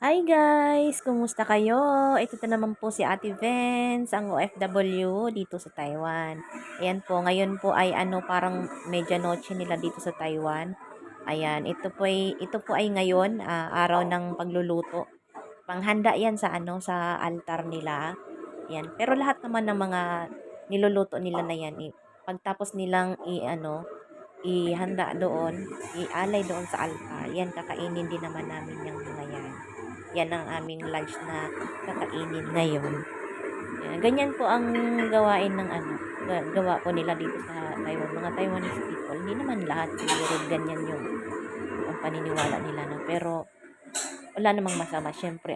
Hi guys! Kumusta kayo? Ito na naman po si Ate Vince, ang OFW dito sa Taiwan. Ayan po, ngayon po ay parang medianoche nila dito sa Taiwan. Ayan, ito po ay ngayon, araw ng pagluluto. Panghanda 'yan sa altar nila. Ayan, pero lahat naman ng mga niluluto nila na 'yan, pagtapos nilang ihanda doon, ialay doon sa altar, 'yan kakainin din naman namin yang mga 'yan. Yan ang aming lunch na kakainin ngayon. Yan, ganyan po ang gawain ng gawa po nila dito sa Taiwan. Mga Taiwanese people, hindi naman lahat siguro ganyan yung ang paniniwala nila, no? Pero wala namang masama. Siyempre,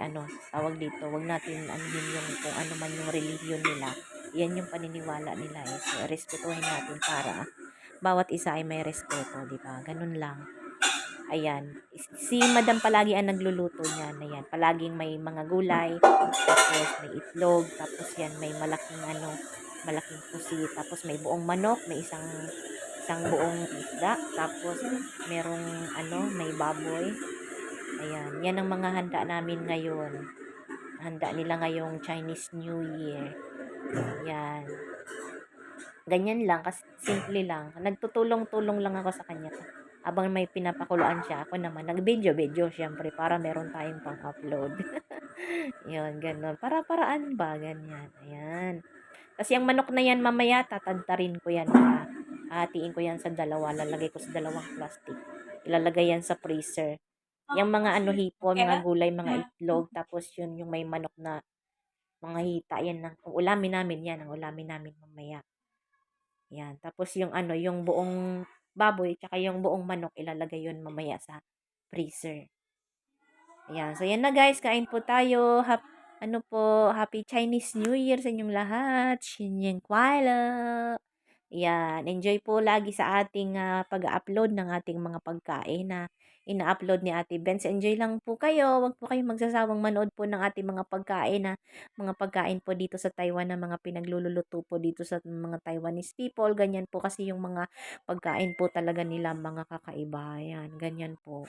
tawag dito, wag natin anuhin yung kung ano man yung religion nila. Yan yung paniniwala nila eh. So, respetuhin natin para bawat isa ay may respeto, di ba? Ganun lang. Ayan. Si madam palagi ang nagluluto niyan, ayan. Palaging may mga gulay, tapos may itlog, tapos yan may malaking pusit, tapos may buong manok, may isang isang buong isda, tapos may baboy. Ayan, yan ang mga handa namin ngayon. Handa nila ngayong Chinese New Year. Yan. Ganyan lang, kasi simple lang. Nagtutulong-tulong lang ako sa kanya. Habang may pinapakuluan siya, ako naman, nag-video-video syempre para meron tayong pang-upload. Yun, ganun. Para-paraan ba, ganyan. Ayan. Kasi ang manok na yan, mamaya, tatantarin ko yan. Hahatiin ko yan sa dalawa. Lalagay ko sa dalawang plastic. Ilalagay yan sa freezer. Yung mga hipon, mga gulay, mga itlog, tapos yun, yung may manok na mga hita, yan ang ulamin namin yan, ang ulamin namin mamaya. Yan. Tapos yung buong baboy, tsaka yung buong manok, ilalagay yun mamaya sa freezer. Ayan. So, yan na guys. Kain po tayo. Happy Chinese New Year sa inyong lahat. Xinyang Kuala. Yan. Enjoy po lagi sa ating pag-upload ng ating mga pagkain na ina-upload ni Ate Benz. Enjoy lang po kayo. Huwag po kayong magsasawang manood po ng ating mga pagkain po dito sa Taiwan na mga pinaglululuto po dito sa mga Taiwanese people. Ganyan po kasi yung mga pagkain po talaga nila mga kakaiba. Yan. Ganyan po.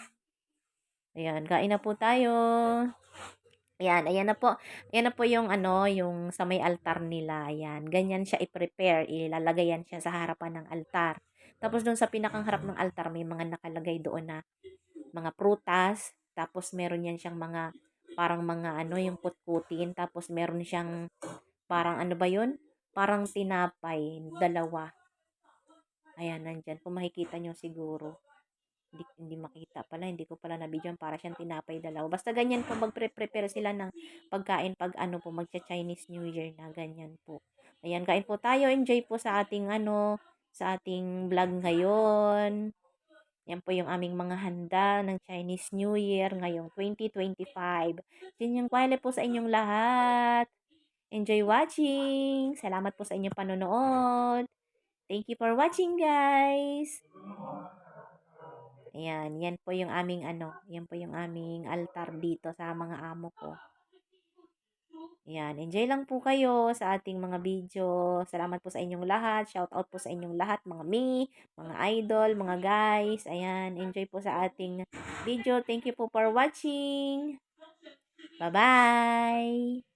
Ayan, kain na po tayo. Ayan, ayan na po. Ayan na po yung yung sa may altar nila. Ayan, ganyan siya i-prepare. Ilalagay yan siya sa harapan ng altar. Tapos doon sa pinakang harap ng altar, may mga nakalagay doon na mga prutas. Tapos meron yan siyang mga parang mga yung putkutin. Tapos meron siyang parang ano ba yun? Parang tinapay, dalawa. Ayan, nandyan. Kung makikita nyo siguro. Hindi makita pala, hindi ko pala na-videoan, para siyang tinapay dalaw. Basta ganyan po magpre-prepare sila ng pagkain pag magcha-Chinese New Year na ganyan po. Ayan, kain po tayo. Enjoy po sa ating sa ating vlog ngayon. Yan po yung aming mga handa ng Chinese New Year ngayong 2025. Yun yung kwale po sa inyong lahat. Enjoy watching. Salamat po sa inyong panonood. Thank you for watching, guys. Ayan, yan po yung aming altar dito sa mga amo ko. Ayan, enjoy lang po kayo sa ating mga video. Salamat po sa inyong lahat. Shout out po sa inyong lahat, mga idol, mga guys. Ayan, enjoy po sa ating video. Thank you po for watching. Bye-bye!